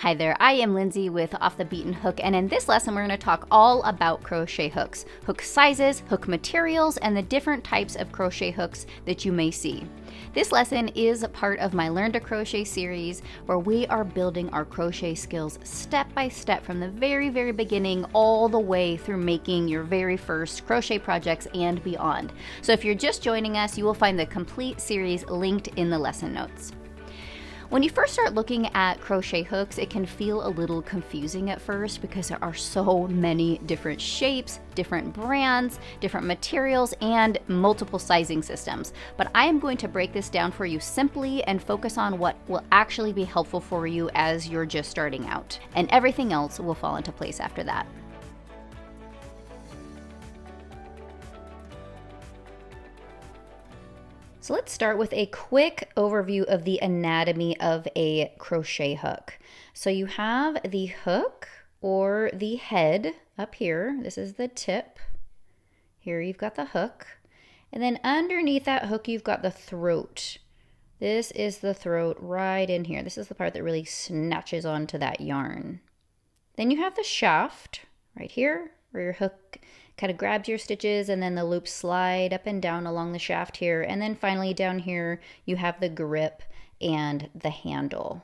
Hi there, I am Lindsay with Off the Beaten Hook, and in this lesson we're going to talk all about crochet hooks, hook sizes, hook materials, and the different types of crochet hooks that you may see. This lesson is part of my Learn to Crochet series where we are building our crochet skills step by step from the very beginning all the way through making your very first crochet projects and beyond. So if you're just joining us, you will find the complete series linked in the lesson notes. When you first start looking at crochet hooks, it can feel a little confusing at first because there are so many different shapes, different brands, different materials, and multiple sizing systems. But I am going to break this down for you simply and focus on what will actually be helpful for you as you're just starting out. And everything else will fall into place after that. So let's start with a quick overview of the anatomy of a crochet hook. So you have the hook or the head up here. This is the tip. Here you've got the hook. And then underneath that hook, you've got the throat. This is the throat right in here. This is the part that really snatches onto that yarn. Then you have the shaft right here where your hook kind of grabs your stitches and then the loops slide up and down along the shaft here. And then finally down here, you have the grip and the handle.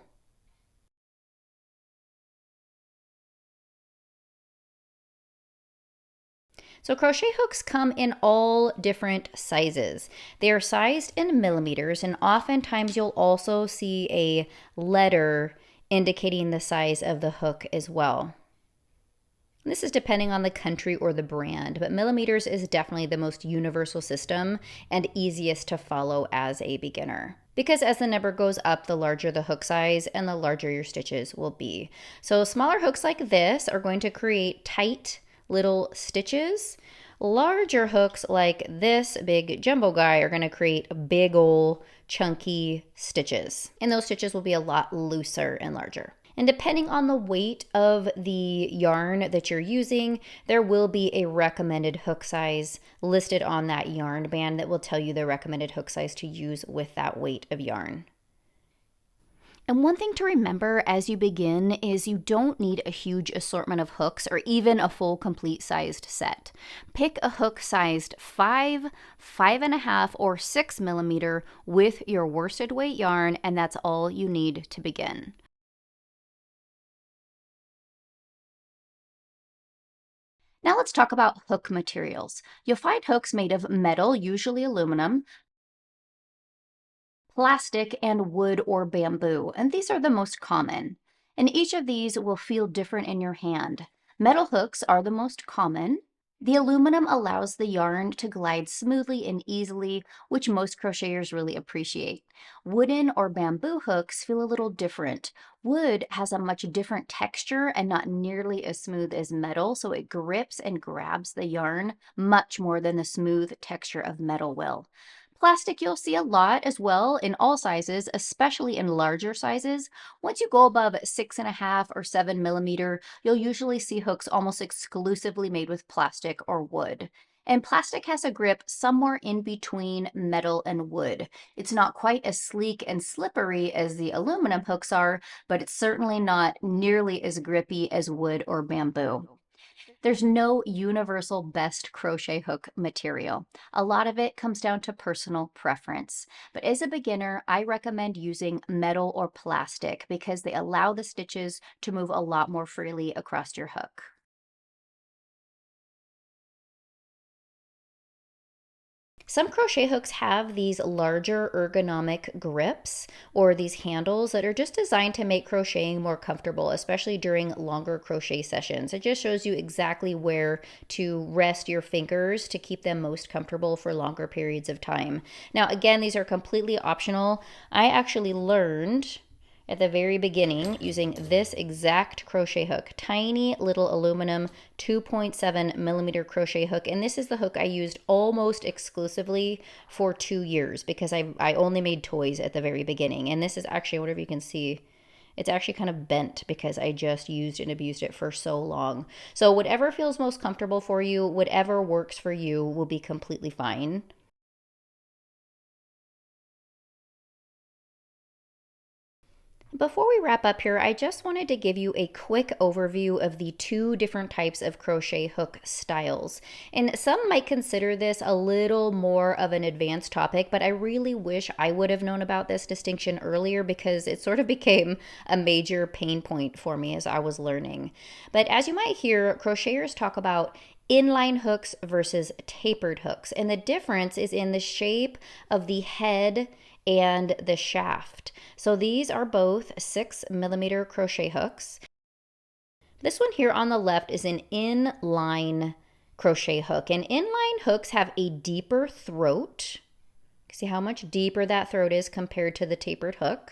So crochet hooks come in all different sizes. They are sized in millimeters, and oftentimes you'll also see a letter indicating the size of the hook as well. This is depending on the country or the brand, but millimeters is definitely the most universal system and easiest to follow as a beginner. Because as the number goes up, the larger the hook size and the larger your stitches will be. So smaller hooks like this are going to create tight little stitches. Larger hooks like this big jumbo guy are going to create big ol' chunky stitches. And those stitches will be a lot looser and larger. And depending on the weight of the yarn that you're using, there will be a recommended hook size listed on that yarn band that will tell you the recommended hook size to use with that weight of yarn. And one thing to remember as you begin is you don't need a huge assortment of hooks or even a full complete sized set. Pick a hook sized 5, 5.5, or 6 millimeter with your worsted weight yarn, and that's all you need to begin. Now let's talk about hook materials. You'll find hooks made of metal, usually aluminum, plastic, and wood or bamboo, and these are the most common. And each of these will feel different in your hand. Metal hooks are the most common. The aluminum allows the yarn to glide smoothly and easily, which most crocheters really appreciate. Wooden or bamboo hooks feel a little different. Wood has a much different texture and not nearly as smooth as metal, so it grips and grabs the yarn much more than the smooth texture of metal will. Plastic you'll see a lot as well in all sizes, especially in larger sizes. Once you go above 6.5 or 7 millimeter, you'll usually see hooks almost exclusively made with plastic or wood. And plastic has a grip somewhere in between metal and wood. It's not quite as sleek and slippery as the aluminum hooks are, but it's certainly not nearly as grippy as wood or bamboo. There's no universal best crochet hook material. A lot of it comes down to personal preference. But as a beginner, I recommend using metal or plastic because they allow the stitches to move a lot more freely across your hook. Some crochet hooks have these larger ergonomic grips or these handles that are just designed to make crocheting more comfortable, especially during longer crochet sessions. It just shows you exactly where to rest your fingers to keep them most comfortable for longer periods of time. Now, again, these are completely optional. I actually learned at the very beginning using this exact crochet hook, tiny little aluminum 2.7 millimeter crochet hook. And this is the hook I used almost exclusively for 2 years because I only made toys at the very beginning. And this is actually, whatever you can see, it's actually kind of bent because I just used and abused it for so long. So whatever feels most comfortable for you, whatever works for you will be completely fine. Before we wrap up here, I just wanted to give you a quick overview of the two different types of crochet hook styles. And some might consider this a little more of an advanced topic, but I really wish I would have known about this distinction earlier because it sort of became a major pain point for me as I was learning. But as you might hear, crocheters talk about inline hooks versus tapered hooks. And the difference is in the shape of the head and the shaft. So these are both 6mm crochet hooks. This one here on the left is an inline crochet hook. And inline hooks have a deeper throat. See how much deeper that throat is compared to the tapered hook.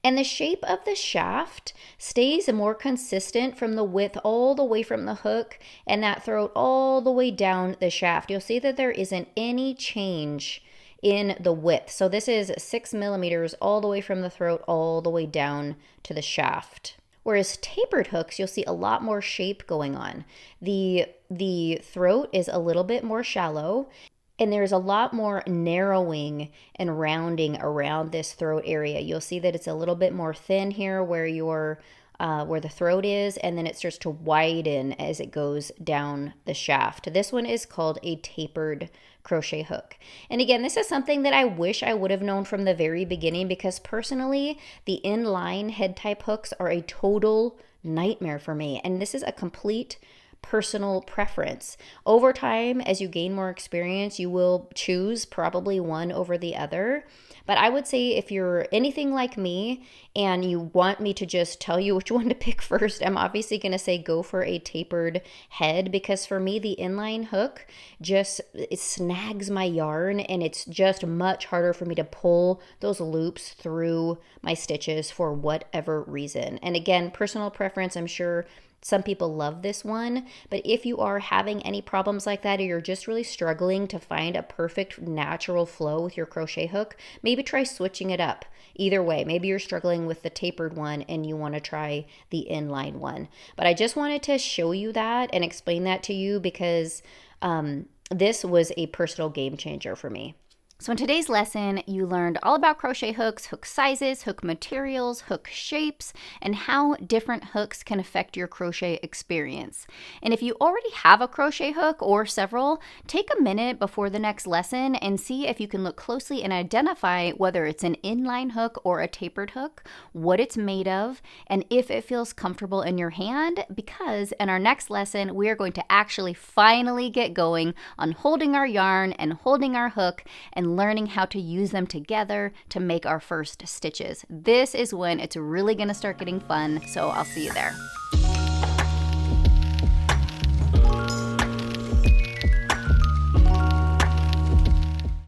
And the shape of the shaft stays more consistent from the width all the way from the hook and that throat all the way down the shaft. You'll see that there isn't any change in the width. So this is 6mm all the way from the throat all the way down to the shaft. Whereas tapered hooks, you'll see a lot more shape going on. The throat is a little bit more shallow, and there's a lot more narrowing and rounding around this throat area. You'll see that it's a little bit more thin here where the throat is, and then it starts to widen as it goes down the shaft. This one is called a tapered crochet hook. And again, this is something that I wish I would have known from the very beginning because personally, the inline head type hooks are a total nightmare for me. And this is a complete personal preference. Over time, as you gain more experience, you will choose probably one over the other. But I would say if you're anything like me and you want me to just tell you which one to pick first, I'm obviously going to say go for a tapered head because for me, the inline hook it snags my yarn and it's just much harder for me to pull those loops through my stitches for whatever reason. And again, personal preference, I'm sure some people love this one, but if you are having any problems like that or you're just really struggling to find a perfect natural flow with your crochet hook, maybe try switching it up. Either way, maybe you're struggling with the tapered one and you want to try the inline one. But I just wanted to show you that and explain that to you because this was a personal game changer for me. So in today's lesson, you learned all about crochet hooks, hook sizes, hook materials, hook shapes, and how different hooks can affect your crochet experience. And if you already have a crochet hook or several, take a minute before the next lesson and see if you can look closely and identify whether it's an inline hook or a tapered hook, what it's made of, and if it feels comfortable in your hand, because in our next lesson, we are going to actually finally get going on holding our yarn and holding our hook and learning how to use them together to make our first stitches. This is when it's really going to start getting fun, so I'll see you there.